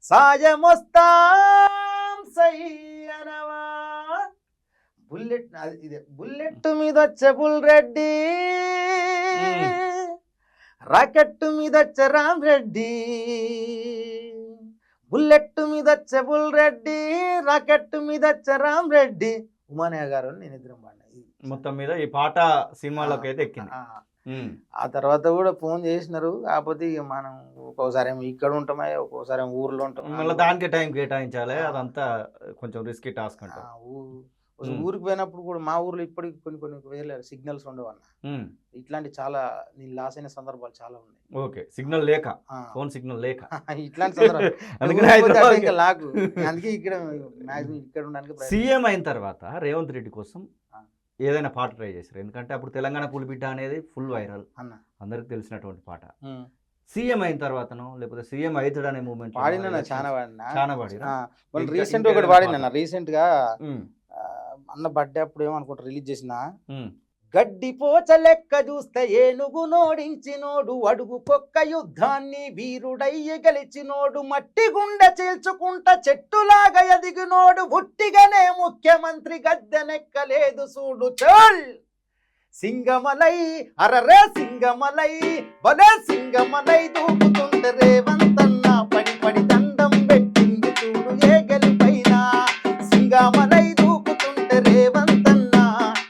సాయమొస్తాం సయ్యనవా bullet ఇదే bullet మీద వచ్చే బుల్రెడ్డి రాకెట్ మీద వచ్చే రామ్ రెడ్డి బుల్లెట్ మీద వచ్చే బుల్రెడ్డి రాకెట్ మీద వచ్చే రామ్ రెడ్డి ఉమానయ్య గారు నేను ఇద్దరం పాడినా మొత్తం మీద ఈ పాట సినిమాలోకి అయితే ఎక్కింది. ఆ తర్వాత కూడా ఫోన్ చేసినారు, కాకపోతే ఇక మనం ఒక్కోసారి ఏమో ఇక్కడ ఉంటామే, ఒక్కోసారి ఏమో ఊర్లో ఉంటాం, మళ్ళీ దానికి టైం కేటాయించాలి, అదంతా కొంచెం రిస్కీ టాస్క్ అంట. ఊరికి పోయినప్పుడు కూడా మా ఊర్లో ఇప్పటికి కొన్ని కొన్ని వేరే సిగ్నల్స్ ఉండవు అన్న. ఇట్లాంటి చాలా నేను లాస్ అయిన సందర్భాలు చాలా ఉన్నాయి. ఓకే, సిగ్నల్ లేక, ఫోన్ సిగ్నల్ లేక ఇట్లాంటి సందర్భాలు అందుకే ఇక్కడ ఇక్కడ ఉండడానికి. సీఎం అయిన తర్వాత రేవంత్ రెడ్డి కోసం ఏదైనా పాట ట్రై చేశారు? ఎందుకంటే అప్పుడు తెలంగాణ పులిబిడ్డ అనేది ఫుల్ వైరల్, అందరికి తెలిసినటువంటి పాట. సీఎం అయిన తర్వాతనో లేకపోతే సీఎం అవుతాడు అనే మూమెంట్ పాడినా చాలా పాడినా. రీసెంట్ ఒకటి పాడినా, రీసెంట్ గా అన్న బర్త్డే అప్పుడు ఏమనుకుంటా రిలీజ్ చేసిన గడ్డి పోచ లెక్క చూస్తే ఏనుగు నోడించినోడు, అడుగు కొక్క యుద్ధాన్ని వీరుడయ్య గెలిచినోడు, మట్టి గుండె చీల్చుకుంటా చెట్టులాగా ఎదిగినోడు, ఉట్టిగానే ముఖ్యమంత్రి గద్దెనెక్కలేదు చూడు చల్ సింగమలై అరరే సింగమలై బలే సింగమలై దూకుతుంటే రేవంతన్న పడి పడి దండం పెట్టింది చూడు ఏ గెలిపైన సింగమలై దూకుతుంటే రేవంతన్న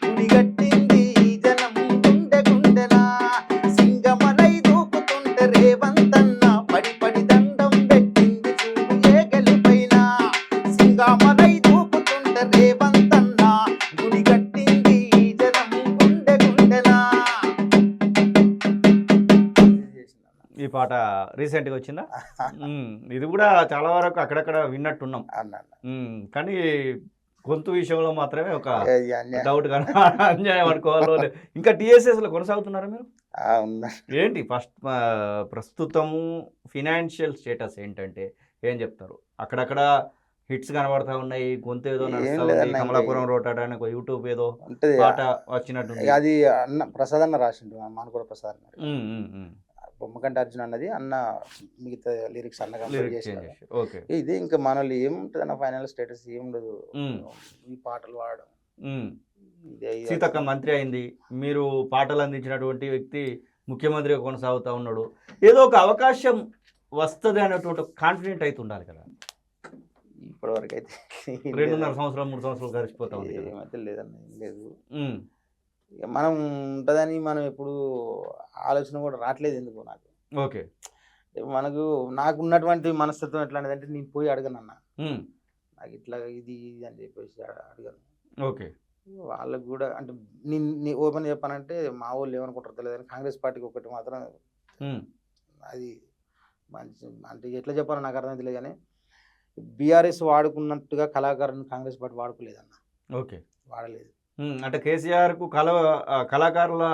గుడిగట్టింది జనం గుండె గుండెలా సింగమలై దూకుతుంటే రేవంతన్న పడి పడి దండం పెట్టింది చూడు ఏ గెలిపైన సింగమలై దూకుతుంటే రేవంతన్న గుడిగట్టింది జనం గుండె గుండెలా. ఈ పాట రీసెంట్గా వచ్చిందా? ఇది కూడా చాలా వరకు అక్కడక్కడ విన్నట్టున్నాం, కానీ గొంతు విషయంలో మాత్రమే ఒక డౌట్ కానీ అన్యాయం అనుకోవాలో. ఇంకా టీఎస్ఎస్లో కొనసాగుతున్నారా మీరు? ఏంటి ప్రస్తుతము ఫినాన్షియల్ స్టేటస్ ఏంటంటే ఏం చెప్తారు? అక్కడక్కడ హిట్స్ కనబడతా ఉన్నాయి, గొంతు ఏదో నడుస్తా ఉంది, కమలాపురం రోడ్ అని ఒక యూట్యూబ్ ఏదో పాట వచ్చినట్టు. అది అన్న ప్రసాద్ అన్న రాసిండు, మానకూడ ప్రసాద్ బొమ్మకంటి అర్జున్ అన్నది అన్న, మిగతా లిరిక్స్ అన్న కంప్లీట్ చేశారు. ఇది ఇంకా మనల్ని ఏముంటుంది అన్న, ఫైనల్ స్టేటస్ ఏముండదు, ఈ పాటలు పాడడం. సీతక్క మంత్రి అయింది, మీరు పాటలు అందించినటువంటి వ్యక్తి ముఖ్యమంత్రిగా కొనసాగుతూ ఉన్నాడు, ఏదో ఒక అవకాశం వస్తుంది అనేటువంటి కాన్ఫిడెంట్ అయితే ఉండాలి కదా. ఇప్పటివరకు అయితే 2.5 సంవత్సరాలు 3 సంవత్సరాలు గడిచిపోతా ఉంది, ఏమైతే లేదన్న, ఏం లేదు. ఇక మనం ఉంటుందని మనం ఎప్పుడు ఆలోచన కూడా రావట్లేదు ఎందుకు నాకు. ఓకే, నాకు ఉన్నటువంటి మనస్తత్వం ఎట్లాంటిది అంటే, నేను పోయి అడగను అన్న, నాకు ఇట్లా ఇది అని చెప్పేసి అడగను. ఓకే, వాళ్ళకు కూడా అంటే నేను ఓపెన్ చెప్పానంటే మా వాళ్ళు ఏమనుకుంటారు తెలియదు, కాంగ్రెస్ పార్టీకి ఒకటి మాత్రం అది మంచి అంటే ఎట్లా చెప్పాలో నాకు అర్థం తెలియదు, కానీ బీఆర్ఎస్ వాడుకున్నట్టుగా కళాకారుని కాంగ్రెస్ పార్టీ వాడుకోలేదన్న. ఓకే, వాడలేదు. అంటే కేసీఆర్కు కళాకారుల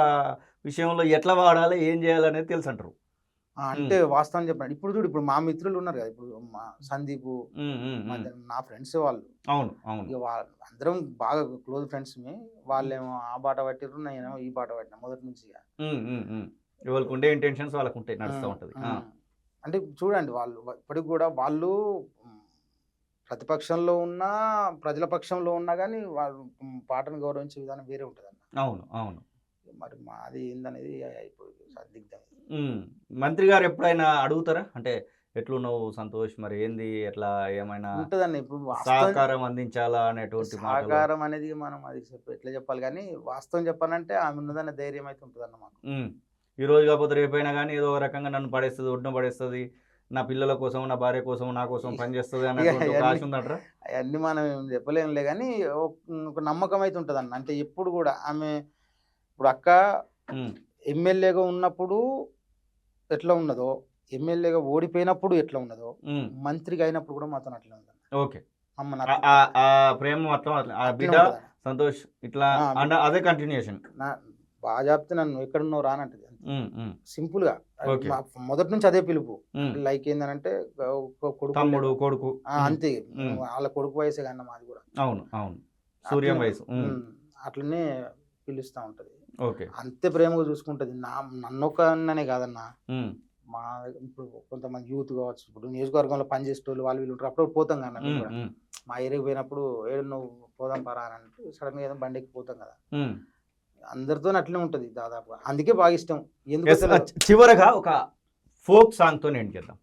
విషయంలో ఎట్లా వాడాలి, ఏం చేయాలనేది తెలుసు అంటారు. అంటే వాస్తవం చెప్పండి, ఇప్పుడు చూడు, ఇప్పుడు మా మిత్రులు ఉన్నారు కదా, ఇప్పుడు మా సందీప్, నా ఫ్రెండ్స్ వాళ్ళు. అవును అవును, అందరం బాగా క్లోజ్ ఫ్రెండ్స్. వాళ్ళేమో ఆ బాట పట్టిర్రు, నేనేమో ఈ బాట పట్టిన మొదటి నుంచి. వాళ్ళకు ఉండే ఇంటెన్షన్స్ వాళ్ళకు ఉంటాయి, నడుస్తూ ఉంటుంది. అంటే చూడండి, వాళ్ళు ఇప్పటికి కూడా వాళ్ళు ప్రతిపక్షంలో ఉన్నా ప్రజల పక్షంలో ఉన్నా కానీ వాళ్ళు పాటను గౌరవించే విధానం వేరే ఉంటుంది అన్న. అవును అవును, మరి మాది ఏందనేది ఇప్పుడు సందిగ్ధం. మంత్రి గారు ఎప్పుడైనా అడుగుతారా అంటే ఎట్లున్నావు సంతోష్, మరి ఏంది ఎట్లా ఏమైనా ఉంటుందండి, ఇప్పుడు సహకారం అందించాలా అనేటువంటి సహకారం అనేది మనం అది ఎట్లా చెప్పాలి, కానీ వాస్తవం చెప్పాలంటే ఆమె ఉన్నదన్న ధైర్యం అయితే ఉంటుంది అన్న మాకు. ఈ రోజు కాకపోతే రేపైనా కానీ ఏదో రకంగా నన్ను పడేస్తుంది, ఒడ్డున పడేస్తుంది, నా పిల్లల కోసం నా భార్య కోసం నా కోసం పనిచేస్తుంది అన్నటువంటి ఆశ ఉందంటారా? అవన్నీ మనం చెప్పలేములే, కానీ ఒక నమ్మకం అయితే ఉంటుంది అన్న. అంటే ఎప్పుడు కూడా ఆమె ఇప్పుడు అక్క ఎమ్మెల్యేగా ఉన్నప్పుడు ఎట్లా ఉన్నదో, ఎమ్మెల్యేగా ఓడిపోయినప్పుడు ఎట్లా ఉన్నదో, మంత్రిగా అయినప్పుడు కూడా మాత్రం అట్లా ఉంది. ఓకే, ప్రేమ మొత్తం బిడ్డ సంతోష్ ఇట్లా అదే కంటిన్యూషన్. బాగా చెప్తే నన్ను ఎక్కడున్నావు రానంటది, సింపుల్ గా. మొదటి నుంచి అదే పిలుపు. లైక్ ఏంటంటే తమ్ముడు కొడుకు అంతే, వాళ్ళ కొడుకు వయసే కన్నా మాది కూడా. అవును అవును, సూర్యం వయసు అట్లనే పిలుస్తా ఉంటది. అంతే ప్రేమగా చూసుకుంటది. నన్నొక్కనే కాదన్నా, మా ఇప్పుడు కొంతమంది యూత్ కావచ్చు, ఇప్పుడు నియోజకవర్గంలో పనిచేసేటోళ్ళు వాళ్ళు వీళ్ళు ఉంటారు, అప్పుడు పోతాం కదా మేము కూడా. మా ఏరియాకి పోయినప్పుడు ఏడు నువ్వు పోదాం పరా అని అంటే సడన్ గా ఏదో బండి ఎక్కి పోతాం కదా, అందరితో అట్లే ఉంటది దాదాపుగా. అందుకే బాగా ఇష్టం. ఎందుకు చివరగా ఒక ఫోక్ సాంగ్ తో నేను చేద్దాం.